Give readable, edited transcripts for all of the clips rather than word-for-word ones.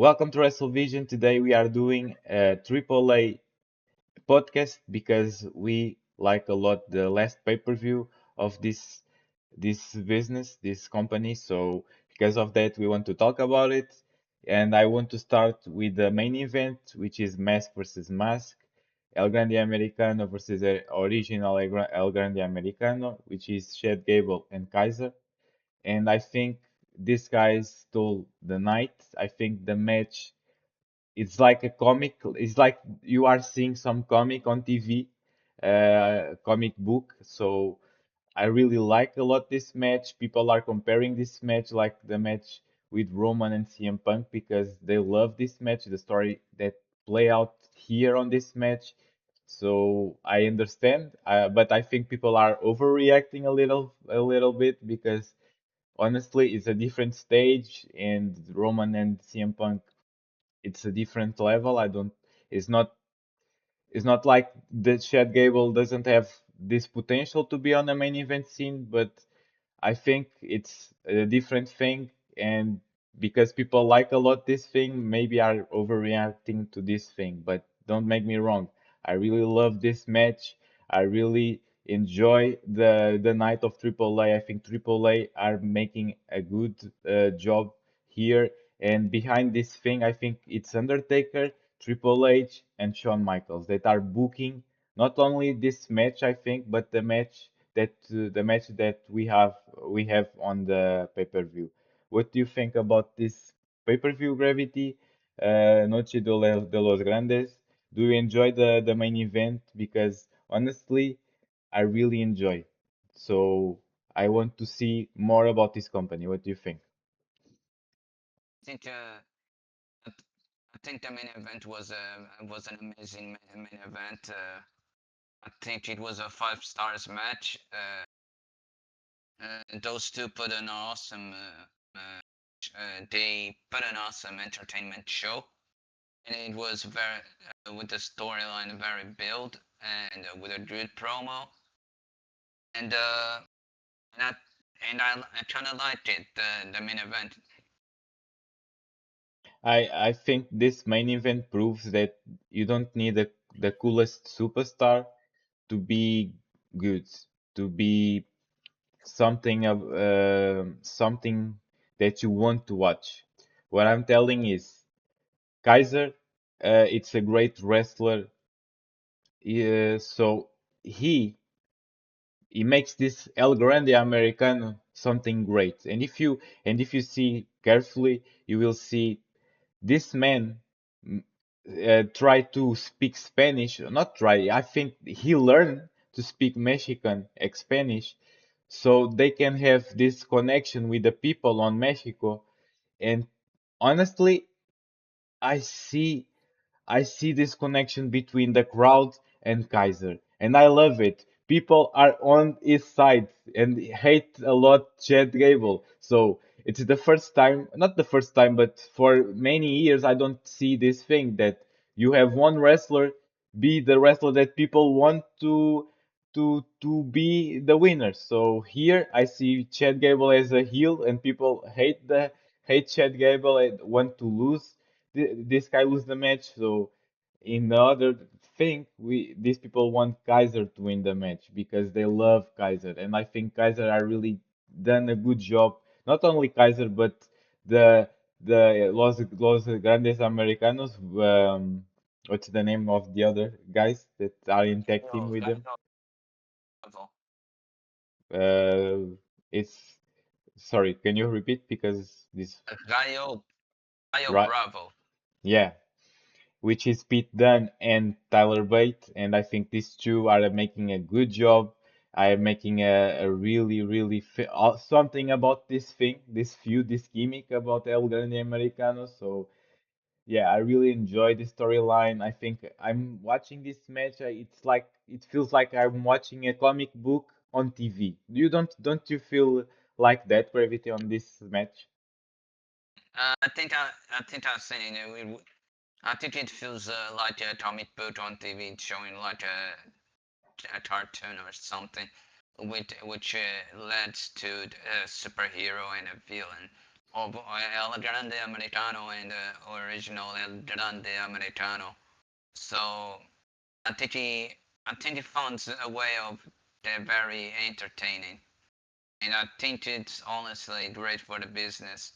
welcome to Wrestlevision. Today we are doing a AAA podcast because we like a lot the last pay-per-view of this business, this company. So because of that, we want to talk about it. And I want to start with the main event, which is Mask versus Mask, El Grande Americano versus the original El Grande Americano, which is Chad Gable and Kaiser. And I think these guys stole the night. I think the match, it's like a comic. It's like you are seeing some comic on TV, comic book. So I really like a lot this match. People are comparing this match like the match with Roman and CM Punk because they love this match, the story that play out here on this match. So I understand, but I think people are overreacting a little bit because honestly, it's a different stage, and Roman and CM Punk, it's a different level. I don't. It's not. It's not like the Chad Gable doesn't have this potential to be on the main event scene, but I think it's a different thing, and because people like a lot this thing, maybe are overreacting to this thing. But don't make me wrong, I really love this match. I really enjoy the night of AAA. I think AAA are making a good job here, and behind this thing, I think it's Undertaker, Triple H, and Shawn Michaels that are booking not only this match, I think, but the match that we have on the pay-per-view. What do you think about this pay-per-view, Gravity? Noche de los Grandes. Do you enjoy the main event? Because honestly, I really enjoy. So I want to see more about this company. What do you think? I think I think the main event was an amazing main event. I think it was a 5 stars match. Those two put an awesome. They put an awesome entertainment show, and it was very with the storyline very built and with a good promo, and and I I kind of liked it the main event. I think this main event proves that you don't need the coolest superstar to be good, to be something that you want to watch. What I'm telling is Kaiser, it's a great wrestler. So he he makes this El Grande Americano something great. And if you see carefully, you will see this man mm, try to speak Spanish. Not try. I think he learned to speak Mexican, Spanish, so they can have this connection with the people on Mexico. And honestly, I see I see this connection between the crowd and Kaiser, and I love it. People are on his side and hate a lot Chad Gable. So it's the first time, not the first time, but for many years, I don't see this thing that you have one wrestler be the wrestler that people want to be the winner. So here I see Chad Gable as a heel, and people hate Chad Gable and want to lose this guy lose the match. So in the other thing, we these people want Kaiser to win the match because they love Kaiser, and I think Kaiser are really done a good job. Not only Kaiser, but the Los Grandes Americanos. What's the name of the other guys that are in tag team Oh, with them? Bravo. It's sorry. Can you repeat because this Gallo, Gallo right? Bravo. Yeah, which is Pete Dunne and Tyler Bate, and I think these two are making a good job. Are making a really, really something about this thing, this feud, this gimmick about El Grande Americano. So yeah, I really enjoy the storyline. I think I'm watching this match. It feels like I'm watching a comic book on TV. Don't you feel like that, Gravity, on this match? I think I've seen it. I think it feels like a comic book on TV showing like a cartoon or something, which leads to a superhero and a villain. of El Grande Americano and original El Grande Americano. So I think he, I think he found a way of they're very entertaining, and I think it's honestly great for the business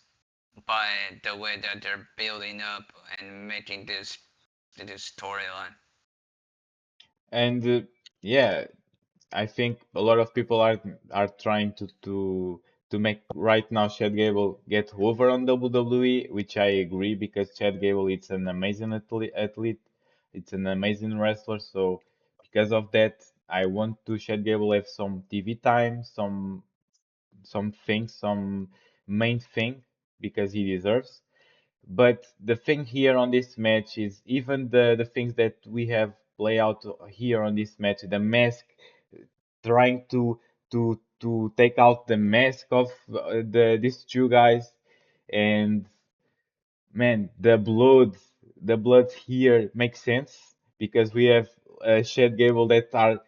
by the way that they're building up and making this storyline. And yeah, I think a lot of people are trying to make right now Chad Gable get over on WWE, which I agree because Chad Gable is an amazing athlete, it's an amazing wrestler. So because of that, I want to Chad Gable have some TV time, some things, some main thing because he deserves. But the thing here on this match is even the things that we have play out here on this match, the mask trying to take out the mask of the these two guys, and man, the blood here makes sense because we have Shed Gable that are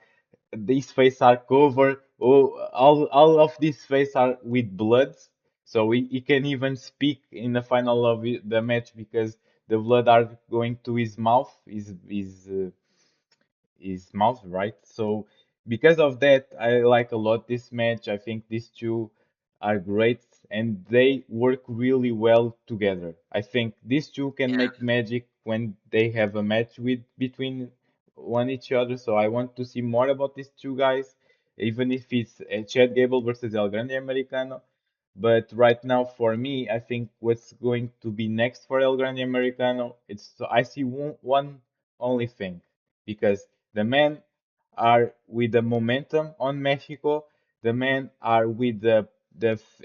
these faces are covered. Oh, all of these faces are with blood, so he can even speak in the final of the match because the blood are going to his mouth, his mouth, right? So because of that, I like a lot this match. I think these two are great and they work really well together. I think these two can Yeah, make magic when they have a match with between one each other. So I want to see more about these two guys, even if it's Chad Gable versus El Grande Americano. But right now, for me, I think what's going to be next for El Grande Americano, it's I see one only thing because the men are with the momentum on Mexico. The men are with the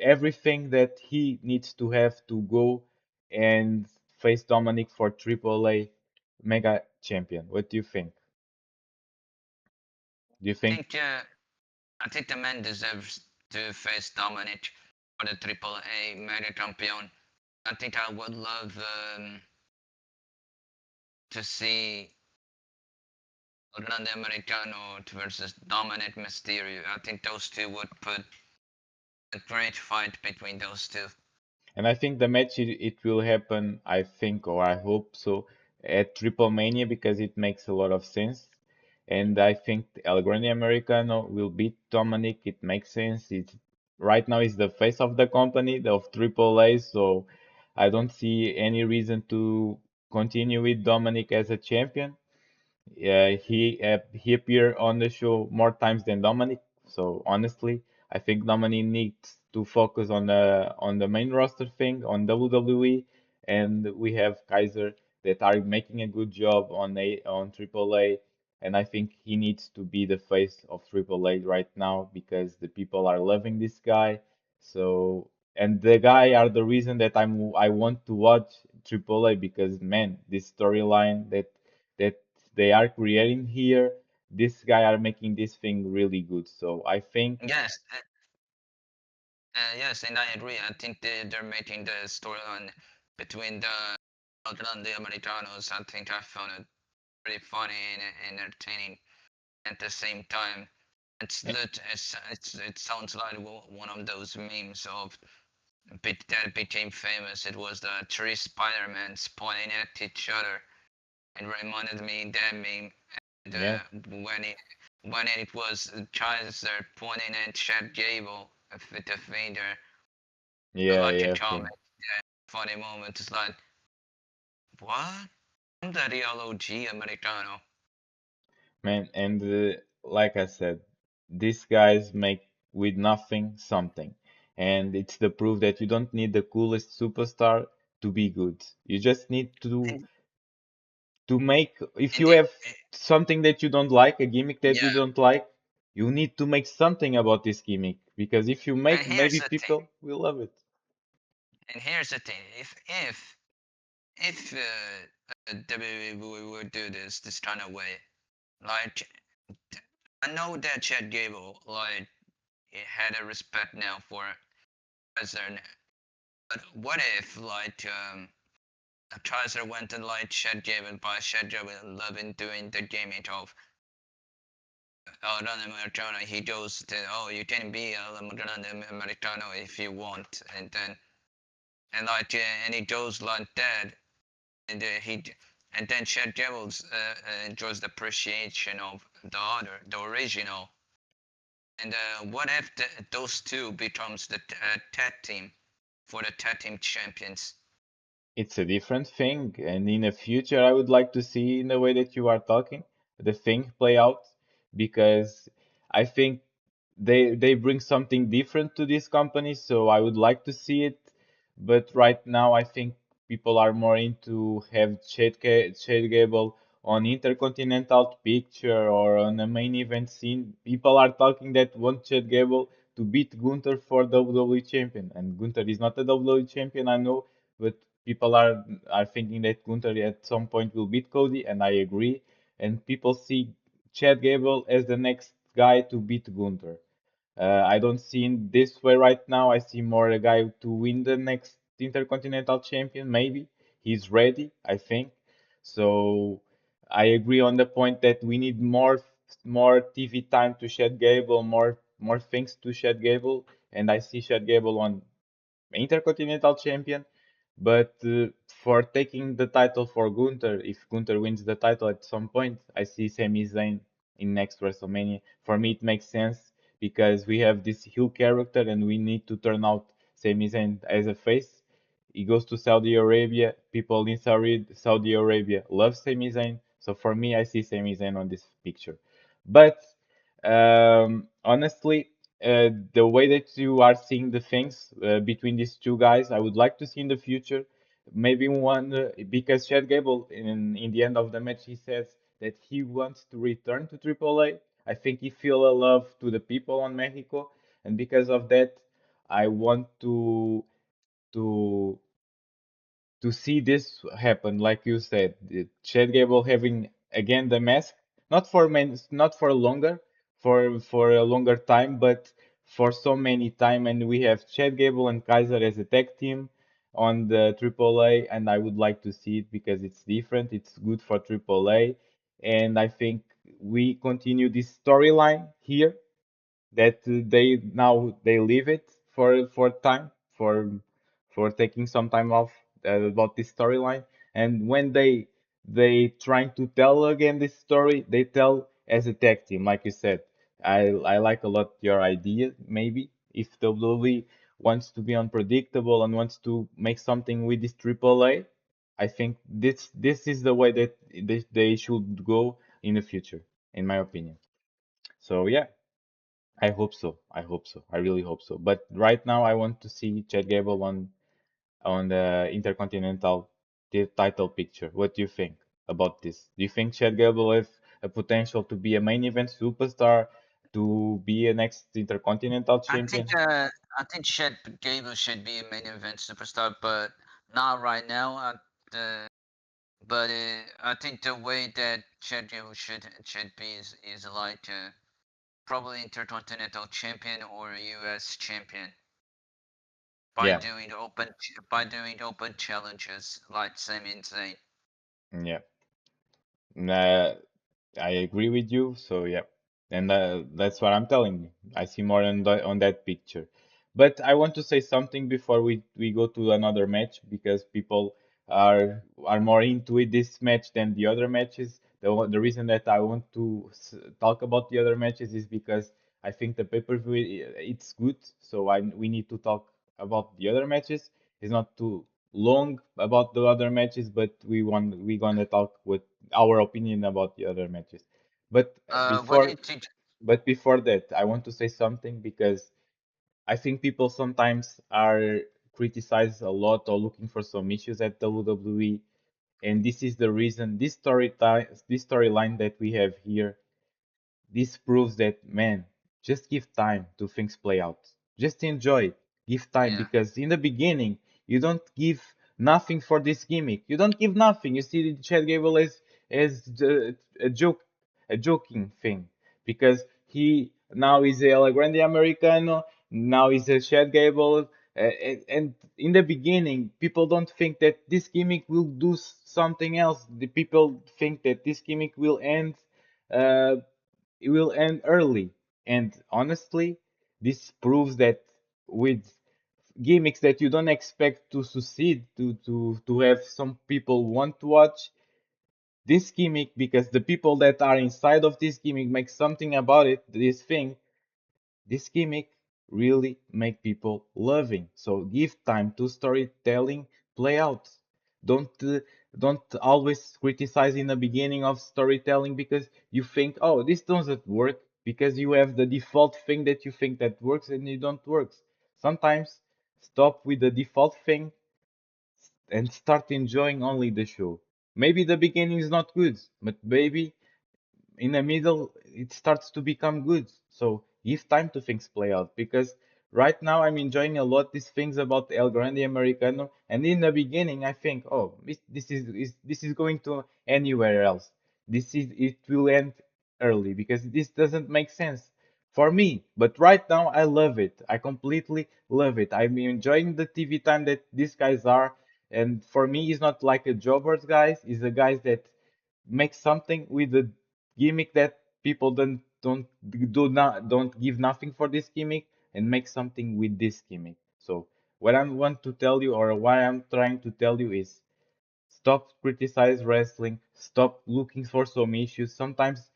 everything that he needs to have to go and face Dominic for AAA Mega Champion. What do you think? Do you I think? think I think the man deserves to face Dominic for the AAA Mega Champion. I think I would love to see Grande Americano versus Dominic Mysterio. I think those two would put a great fight between those two. And I think the match it will happen, I think, or I hope so, at Triple Mania because it makes a lot of sense. And I think El Grande Americano will beat Dominic. It makes sense. It's right now is the face of the company of AAA, so I don't see any reason to continue with Dominic as a champion. He appeared on the show more times than Dominic. So honestly, I think Dominic needs to focus on the main roster thing on WWE, and we have Kaiser that are making a good job on AAA, and I think he needs to be the face of AAA right now because the people are loving this guy. So and the guy are the reason that I want to watch AAA because man, this storyline that they are creating here, this guy are making this thing really good. So I think, Yes, yes, and I agree. I think they're making the storyline between the Grande Americanos. I think I found it pretty funny and entertaining at the same time. It sounds like one of those memes of that became famous. It was the three Spider-Mans pointing at each other. It reminded me of that meme. And, yeah, when it was Kaiser pointing at Chad Gable with the finger, yeah, like a yeah, comment, thing, funny moment. It's like, what? I'm the real OG Americano. man. And like I said, these guys make with nothing something, and it's the proof that you don't need the coolest superstar to be good. You just need And, to make. If and you the, have something that you don't like, a gimmick that you yeah, don't like, you need to make something about this gimmick because if you and make, here's maybe the thing. people will love it. And here's the thing. If WWE would do this kind of way, like I know that Chad Gable like he had a respect now for Kaiser, but what if like Kaiser went and like Chad Gable by Chad Gable loving doing the gimmick of Grande Americano, he goes to, oh, you can be a Grande Americano if you want, and then and he goes like that, and and then Chad Gable enjoys the appreciation of the original. And what if those two becomes the tag team for the tag team champions? It's a different thing, and in the future, I would like to see in the way that you are talking the thing play out because I think they bring something different to this company, so I would like to see it. But right now, I think people are more into have Chad Gable on Intercontinental picture or on a main event scene. People are talking that want Chad Gable to beat Gunther for WWE champion, and Gunther is not a WWE champion, I know, but people are thinking that Gunther at some point will beat Cody, and I agree. And people see Chad Gable as the next guy to beat Gunther. I don't see in this way right now. I see more a guy to win the next Intercontinental Champion. Maybe he's ready, I think. So I agree on the point that we need more TV time to Chad Gable, more things to Chad Gable, and I see Chad Gable on Intercontinental Champion. But for taking the title for Gunther, if Gunther wins the title at some point, I see Sami Zayn in next WrestleMania. For me, it makes sense because we have this heel character and we need to turn out Sami Zayn as a face. He goes to Saudi Arabia. People in Saudi Arabia love Sami Zayn. So for me, I see Sami Zayn on this picture. But honestly, the way that you are seeing the things between these two guys, I would like to see in the future. Maybe one because Chad Gable in the end of the match he says that he wants to return to AAA. I think he feel a love to the people on Mexico, and because of that, I want to to see this happen, like you said, Chad Gable having again the mask, not for longer, for a longer time, but for so many time, and we have Chad Gable and Kaiser as a tag team on the AAA, and I would like to see it because it's different, it's good for AAA, and I think we continue this storyline here that they leave it for time for taking some time off about this storyline, and when they trying to tell again this story, they tell as a tag team, like you said. I like a lot your idea. Maybe if WWE wants to be unpredictable and wants to make something with this AAA, I think this is the way that they should go in the future, in my opinion. So yeah, I hope so. I hope so. I really hope so. But right now, I want to see Chad Gable on the Intercontinental title picture. What do you think about this? Do you think Chad Gable has a potential to be a main event superstar, to be a next Intercontinental champion? I think Chad Gable should be a main event superstar, but not right now. But I think the way that Chad Gable should be is like probably Intercontinental Champion or US Champion Yeah, by doing open challenges like Sami Zayn. yeah. Nah, I agree with you. So yeah, and that's what I'm telling you. I see more on that picture. But I want to say something before we go to another match because people are more into it this match than the other matches. The reason that I want to talk about the other matches is because I think the pay-per-view it's good. So we need to talk about the other matches. It's not too long about the other matches, but we gonna talk with our opinion about the other matches. But What do you before think? before that, I want to say something because I think people sometimes are criticize a lot or looking for some issues at WWE, and this is the reason this storyline that we have here, this proves that, man, just give time to things play out. Just enjoy it. Give time Yeah, because in the beginning, you don't give nothing for this gimmick. You don't give nothing. You see Chad Gable as a joke, a joking thing because he now is a Grande Americano. Now he's a Chad Gable. And in the beginning, people don't think that this gimmick will do something else. The people think that this gimmick will end uh, it will end early. And honestly, this proves that with gimmicks that you don't expect to succeed, to have some people want to watch this gimmick because the people that are inside of this gimmick make something about it, this thing, this gimmick really make people loving. So give time to storytelling play out. Don't always criticize in the beginning of storytelling because you think, oh, this doesn't work because you have the default thing that you think that works and it don't work. Sometimes stop with the default thing and start enjoying only the show. Maybe the beginning is not good, but maybe in the middle it starts to become good. So give time to things play out because right now I'm enjoying a lot these things about El Grande Americano, and in the beginning I think, oh, this is going to anywhere else. This is it will end early because this doesn't make sense for me. But right now I love it. I completely love it. I'm enjoying the TV time that these guys are, and for me, he's not like a jobbers guys. He's a guys that make something with the gimmick that people don't give nothing for this gimmick and make something with this gimmick. So what I want to tell you or what I'm trying to tell you is stop criticize wrestling, stop looking for some issues. Sometimes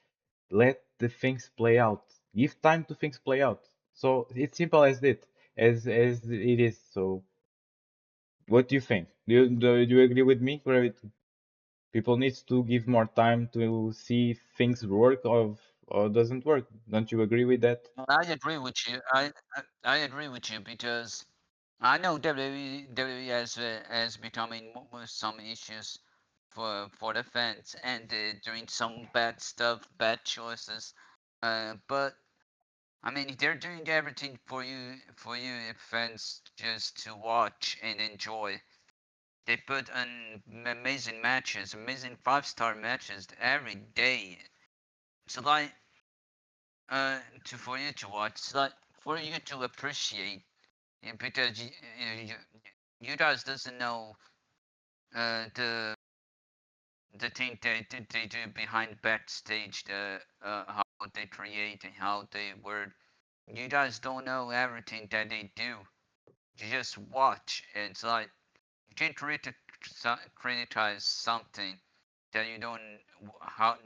let the things play out. Give time to things play out. So it's simple as it as it is. So what do you think? Do you agree with me? Gravity? People needs to give more time to see if things work or doesn't work. Don't you agree with that? I agree with you. I agree with you because I know WWE has becoming with some issues for the fans and doing some bad stuff, bad choices. But I mean, they're doing everything for you fans just to watch and enjoy. They put on amazing matches, amazing five-star matches every day. So like, to for you to watch, so like for you to appreciate, because you guys doesn't know the thing they do behind backstage, the how they create and how they work. You guys don't know everything that they do. You just watch. It's like you can't criticize something that you don't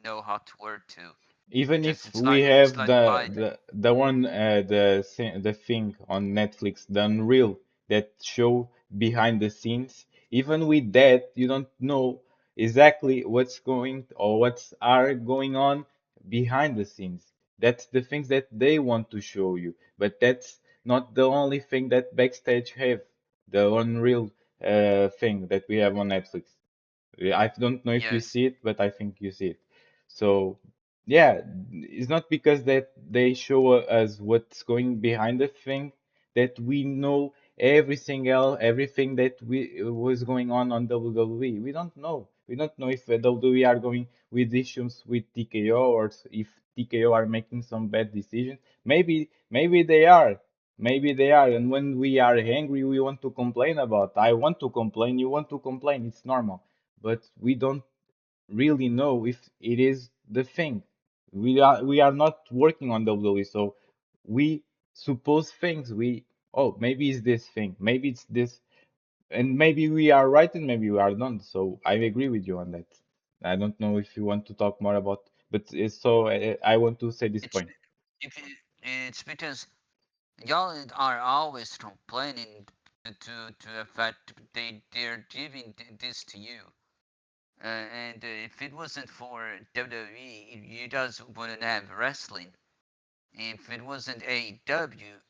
know how to work to. Even Just if we it's have like buy them. the one the thing on Netflix, the Unreal that show behind the scenes, even with that, you don't know exactly what's going or what's are going on behind the scenes. That's the things that they want to show you, but that's not the only thing that backstage have. The Unreal thing that we have on Netflix. I don't know if you Yes, see it, but I think you see it. So, yeah, it's not because that they show us what's going behind the thing that we know everything else, everything that we was going on WWE. We don't know. We don't know if WWE are going with issues with TKO or if TKO are making some bad decisions. Maybe they are. Maybe they are. And when we are angry, we want to complain about. I want to complain. You want to complain. It's normal, but we don't really know if it is the thing. We are not working on WWE, so we suppose things. We oh maybe it's this thing, maybe it's this, and maybe we are right and maybe we are not. So I agree with you on that. I don't know if you want to talk more about, but so I want to say this it's point. if it, it's because y'all are always complaining to the fact they're giving this to you. And if it wasn't for WWE, you guys wouldn't have wrestling. If it wasn't AEW,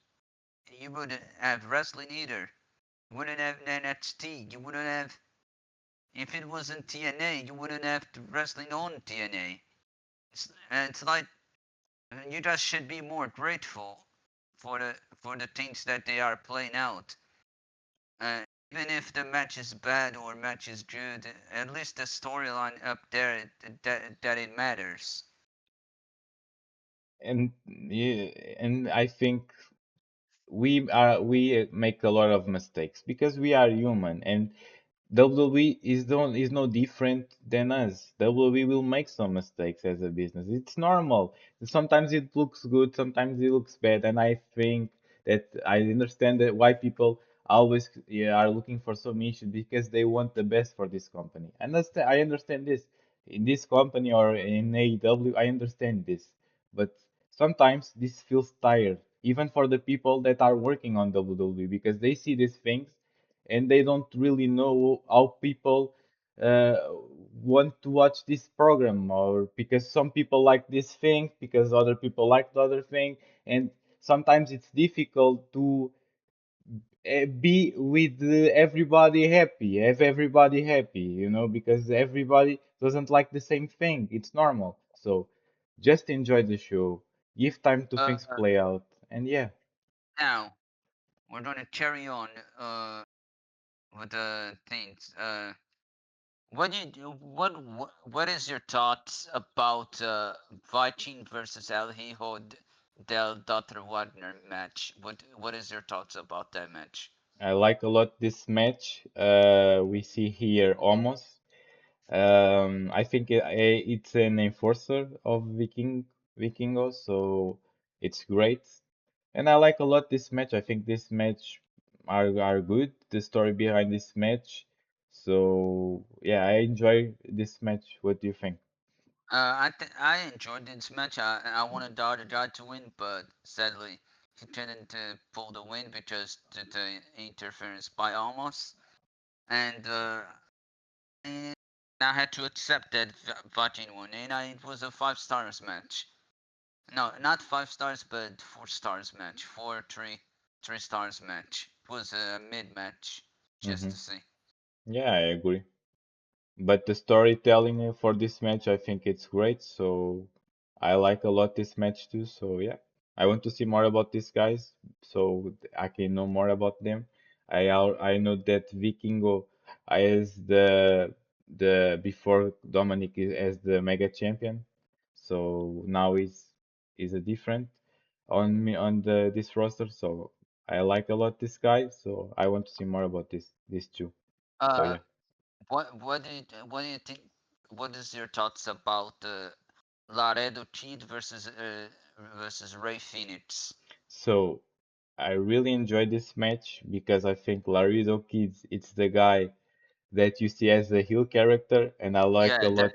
you wouldn't have wrestling either. You wouldn't have NXT. You wouldn't have. If it wasn't TNA, you wouldn't have wrestling on TNA. It's like you guys should be more grateful for the things that they are playing out. Uh, Even if the match is bad or match is good, at least the storyline up there that it matters. And yeah, and I think we make a lot of mistakes because we are human, and WWE is no different than us. WWE will make some mistakes as a business. It's normal. Sometimes it looks good, sometimes it looks bad, and I think that I understand that why people always are looking for some issue because they want the best for this company. I understand this. In this company or in AEW, I understand this. But sometimes this feels tired, even for the people that are working on WWE, because they see these things and they don't really know how people uh, want to watch this program, or because some people like this thing, because other people like the other thing, and sometimes it's difficult to be with everybody happy, have everybody happy, because everybody doesn't like the same thing. It's normal. So just enjoy the show, give time to Uh, things play out, and yeah. Now we're gonna carry on with the things. What is your thoughts about Viking versus El Hijo del Dr. Wagner match? What is your thoughts about that match? I like a lot this match. We see here almost. I think it's an enforcer of Vikingos, so it's great. And I like a lot this match. I think this match are good. The story behind this match. So yeah, I enjoy this match. What do you think? I enjoyed this match. I wanted the other guy to win, but sadly he didn't pull the win because the interference by almost, and and I had to accept that Viking won, and it was a 5 stars match. No, not 5 stars, but 4 stars match. 3 stars match. It was a mid match, just Hmm. to see. Yeah, I agree. But the storytelling for this match, I think it's great. So I like a lot this match too. So yeah, I want to see more about these guys so I can know more about them. I know that Vikingo is the before Dominic is as the mega champion. So now is a different on me on the this roster. So I like a lot this guy. So I want to see more about these two. So Uh, yeah. what do you think? What is your thoughts about Laredo Kid versus Ray Phoenix? So I really enjoyed this match because I think Laredo Kids it's the guy that you see as a heel character, and I like Yeah, a that lot.